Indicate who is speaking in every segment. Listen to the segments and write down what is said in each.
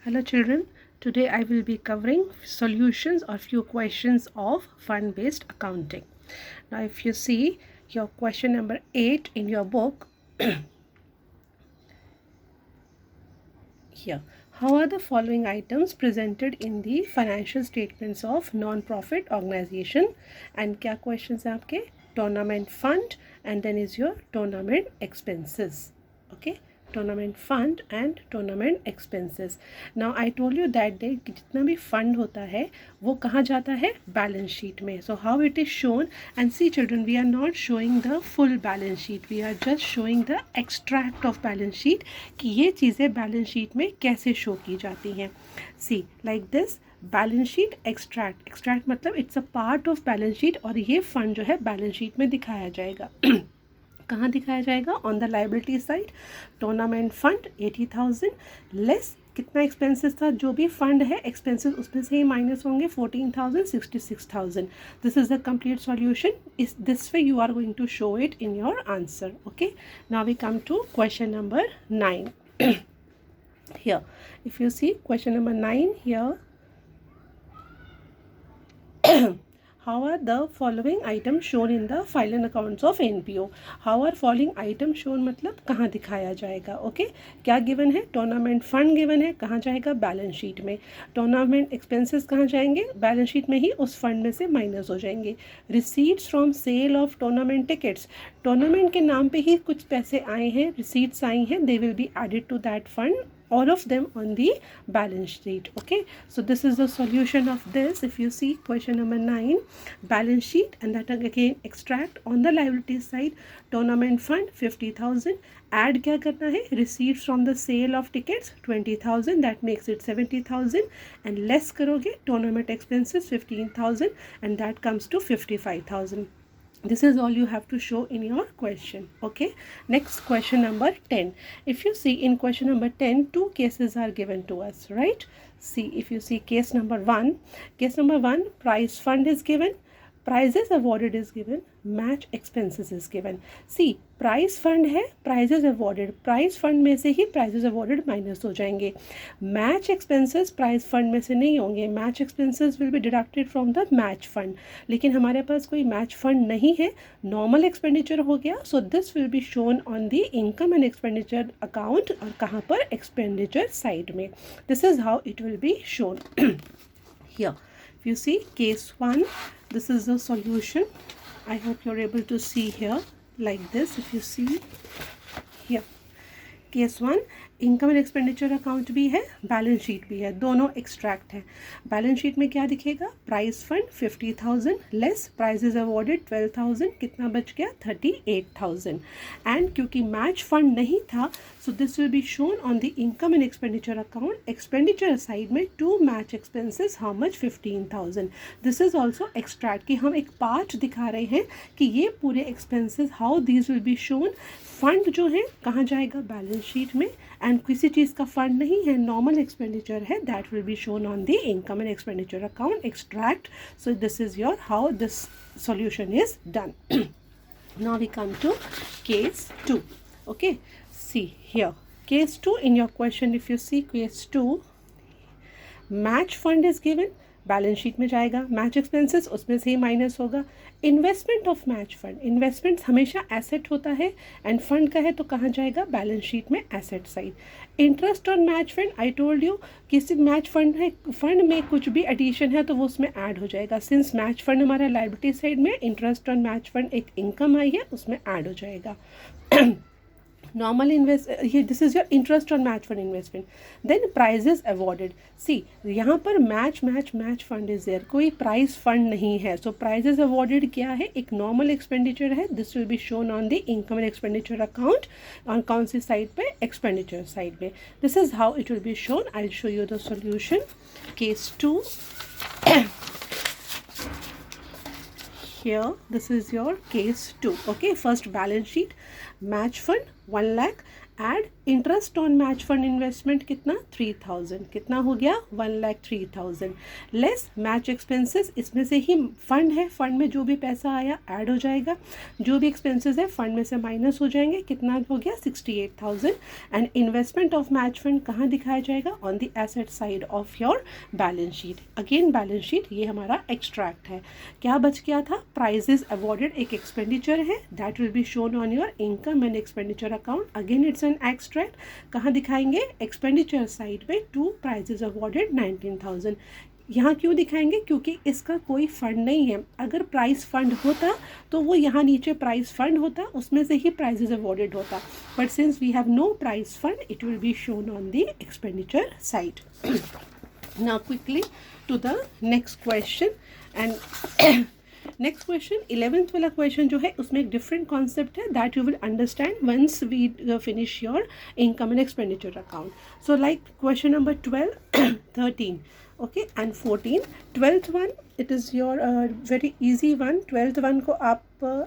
Speaker 1: Hello children, today I will be covering solutions or few questions of fund-based accounting. Now if you see your question number 8 in your book, here, how are the following items presented in the financial statements of non-profit organization? And क्या questions हैं आपके? Tournament fund and then is your tournament expenses. Okay, tournament fund and tournament expenses. Now I told you that day कि जितना भी fund होता है वो कहाँ जाता है? Balance sheet में. So how it is shown, and see children, we are not showing the full balance sheet, we are just showing the extract of balance sheet कि ये चीज़ें balance sheet में कैसे show की जाती हैं. See like this, balance sheet extract. Extract मतलब it's a part of balance sheet और ये फंड जो है बैलेंस शीट में दिखाया जाएगा. कहाँ दिखाया जाएगा? On the liability side. Tournament fund 80,000 less कितना एक्सपेंसेस था? जो भी फंड है एक्सपेंसेस उसमें से ही माइनस होंगे 14,000 66,000. This is the complete solution. इस this way you are going to show it in your answer. Okay, now we come to question number 9. Here if you see question number 9 here, how are the following items shown in the file and accounts of NPO? How are following items shown मतलब कहाँ दिखाया जाएगा? Okay, क्या given है? Tournament fund given है, कहाँ जाएगा? Balance sheet में. टूर्नामेंट एक्सपेंसेस कहाँ जाएंगे? बैलेंस शीट में ही उस फंड में से माइनस हो जाएंगे. Receipts from sale of tournament tickets, tournament के नाम पे ही कुछ पैसे आए हैं, रिसीट्स आई हैं, they will be added to that fund, all of them on the balance sheet. Okay, so this is the solution of this. If you see question number 9, balance sheet, and that again extract on the liability side, tournament fund 50,000, add क्या करना है? Receipts from the sale of tickets 20,000, that makes it 70,000, and less करोगे tournament expenses 15,000, and that comes to 55,000. This is all you have to show in your question. Okay, next question number 10. If you see in question number 10, two cases are given to us, right? See, if you see case number 1, prize fund is given, prizes awarded is given, match expenses is given. See, prize fund है, prizes awarded, prize fund में से ही prizes awarded minus हो जाएंगे. Match expenses prize fund में से नहीं होंगे. Match expenses will be deducted from the match fund, लेकिन हमारे पास कोई मैच फंड नहीं है, नॉर्मल एक्सपेंडिचर हो गया. सो this will be shown on the income and expenditure account. और कहाँ पर? एक्सपेंडिचर साइड में. This is how it will be shown. Here if you see case 1, this is the solution. I hope you're able to see here like this. If you see here, case 1, income and expenditure account भी है, balance sheet भी है, दोनों extract है. Balance sheet में क्या दिखेगा? Prize fund 50,000 less prizes awarded 12,000, कितना बच गया? 38,000. एंड क्योंकि मैच फंड नहीं था, so this will be shown on the income and expenditure account. Expenditure side में to match expenses, how much? 15,000. This is also extract, कि हम एक पार्ट दिखा रहे हैं कि ये पूरे expenses how these will be shown. Fund जो है कहाँ जाएगा? बैलेंस शीट में. एंड किसी चीज़ का फंड नहीं है, नॉर्मल एक्सपेंडिचर है, that will be shown on the income and expenditure account extract. So this is your how this solution is done. Now we come to case 2. Okay, see here case 2 in your question. If you see case 2, match fund is given, balance sheet में जाएगा. Match expenses उसमें से ही minus होगा. Investment of match fund, investment हमेशा asset होता है, end fund का है तो कहाँ जाएगा? बैलेंस शीट में, asset side. Interest on match fund, I told you, किसी मैच फंड है, फंड में कुछ भी एडिशन है तो वो उसमें ऐड हो जाएगा. सिंस मैच फंड हमारा लाइबिलिटी साइड में, इंटरेस्ट ऑन मैच फंड एक इनकम आई है, उसमें ऐड हो जाएगा. normal invest here, this is your interest on match fund investment. Then prizes awarded. See, यहाँ पर match fund is there, कोई prize fund नहीं है. So prizes awarded क्या है? एक normal expenditure है. This will be shown on the income and expenditure account. on कौन सी side पे? Expenditure side में. This is how it will be shown. I'll show you the solution. Case 2. Here this is your case 2. Okay, first balance sheet, match fund 1 lakh, add interest on match fund investment कितना 3000, कितना हो गया 1,03,000 less match expenses, इसमें से ही fund है, fund में जो भी पैसा आया ऐड हो जाएगा, जो भी एक्सपेंसेस है फंड में से माइनस हो जाएंगे, कितना हो गया 68,000। And investment of match fund कहाँ दिखाया जाएगा, on the asset side of your balance sheet. Again balance sheet ये हमारा एक्सट्रैक्ट है। क्या बच गया था, प्राइजेस अवॉर्डेड एक एक्सपेंडिचर है, that will be shown on your income and expenditure account. Again it's an extract, कहाँ दिखाएंगे, एक्सपेंडिचर साइड पे, टू प्राइजेस अवॉर्डेड 19,000। यहाँ क्यों दिखाएंगे, क्योंकि इसका कोई फंड नहीं है। अगर प्राइस फंड होता तो वो यहाँ नीचे प्राइस फंड होता, उसमें से ही प्राइजेस अवॉर्डेड होता, but since we have no prize fund it will be shown on the expenditure side. Now quickly to the next question. And next question 11th वाला क्वेश्चन जो है उसमें एक डिफरेंट कॉन्सेप्ट है, that you will understand once we finish your income and expenditure account. So like question number 12, 13 okay and 14, 12th one it is your very easy one। 12th one को आप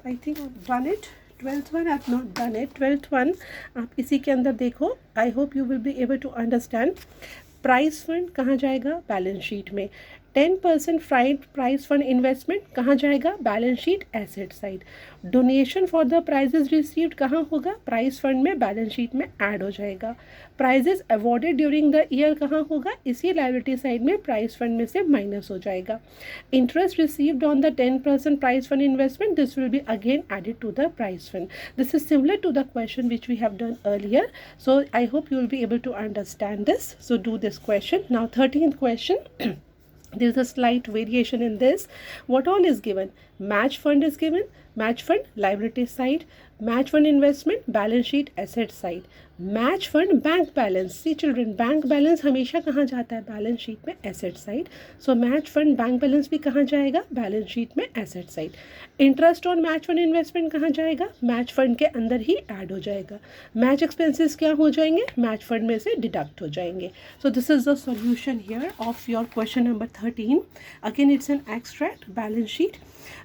Speaker 1: I think I've done it, 12th one I've not done it। 12th one आप इसी के अंदर देखो, I hope you will be able to understand। Price fund कहाँ जाएगा, balance sheet में। 10% प्राइस फंड इन्वेस्टमेंट कहाँ जाएगा, balance sheet asset side. Donation for the prizes received कहाँ होगा, प्राइस फंड में, बैलेंस शीट में ऐड हो जाएगा। Prizes awarded during the year कहाँ होगा, इसी लायबिलिटी साइड में, प्राइस फंड में से माइनस हो जाएगा। Interest received on the 10% prize fund investment, this will be again added to the prize fund. This is similar to the question which we have done earlier, so I hope you will be able to understand this। So do this question now। 13th question there is a slight variation in this। what all is given, match fund is given, match fund liability side, match fund investment balance sheet asset side, match fund bank balance. See children, bank balance हमेशा कहाँ जाता है, balance sheet में, asset side. So match fund bank balance भी कहाँ जाएगा, balance sheet में, asset side. Interest on match fund investment कहाँ जाएगा, मैच फंड के अंदर ही ऐड हो जाएगा। मैच एक्सपेंसेस क्या हो जाएंगे, मैच फंड में से डिडक्ट हो जाएंगे। सो this is the solution here of your question number 13। Again it's an extract, balance sheet,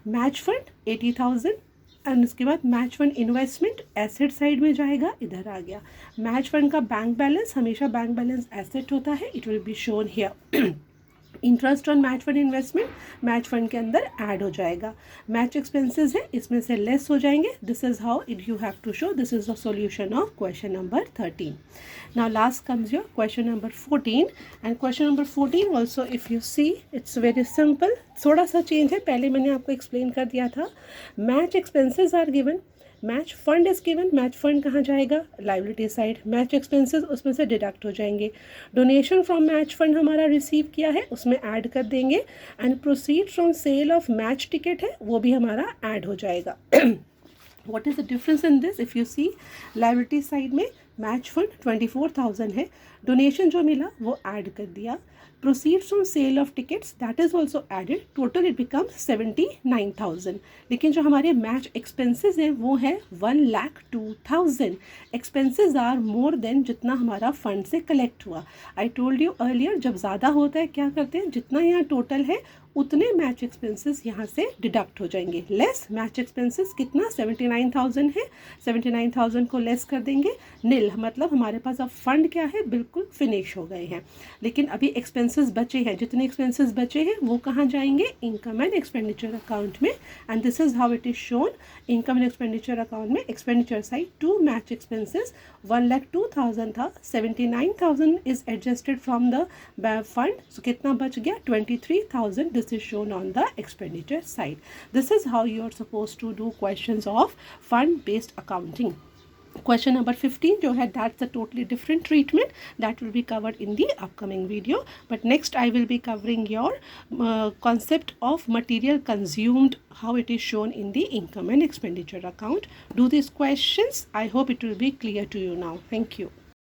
Speaker 1: match fund 80,000 and उसके बाद match fund investment asset side में जाएगा, इधर आ गया। मैच फंड का बैंक बैलेंस, हमेशा बैंक बैलेंस एसेट होता है, it will be shown here. Interest on match fund investment match fund के अंदर ऐड हो जाएगा। मैच एक्सपेंसेस है, इसमें से लेस हो जाएंगे। This is how it you have to show, this is the solution of question number 13। Now last comes your question number 14 and question number 14 also if you see it's very simple, थोड़ा सा change है, पहले मैंने आपको explain कर दिया था। Match expenses are given, match fund is given, match fund कहाँ जाएगा, लाइबिलिटी साइड। मैच एक्सपेंसेस उसमें से डिडक्ट हो जाएंगे। डोनेशन फ्रॉम मैच फंड हमारा रिसीव किया है, उसमें ऐड कर देंगे। And proceed from sale of match ticket है, वो भी हमारा ऐड हो जाएगा। What is the difference in this, if you see liability side में मैच फंड 24,000 है, डोनेशन जो मिला वो ऐड कर दिया। Proceeds from sale of tickets that is also added, total it becomes 79,000। लेकिन जो हमारे मैच एक्सपेंसेस हैं वो है 1,02,000। एक्सपेंसेस आर मोर देन जितना हमारा फंड से कलेक्ट हुआ। आई टोल्ड यू अर्लियर, जब ज़्यादा होता है क्या करते हैं, जितना यहाँ टोटल है उतने मैच एक्सपेंसेस यहाँ से डिडक्ट हो जाएंगे। लेस मैच एक्सपेंसेस कितना 79,000 है, 79,000 को लेस कर देंगे, नील, मतलब हमारे पास अब फंड क्या है, बिल्कुल फिनिश हो गए हैं। लेकिन अभी एक्सपेंसेस बचे हैं, जितने एक्सपेंसेस बचे हैं वो कहाँ जाएंगे, इनकम एंड एक्सपेंडिचर अकाउंट में। And this is how it is shown, income and expenditure account में expenditure side to match expenses 1,02,000 था, 79,000 is adjusted from the fund, so कितना बच गया 23,000। This is shown on the expenditure side. This is how you are supposed to do questions of fund based accounting. Question number 15 जो है, that's a totally different treatment that will be covered in the upcoming video. But next I will be covering your concept of material consumed, how it is shown in the income and expenditure account. Do these questions. I hope it will be clear to you now. Thank you.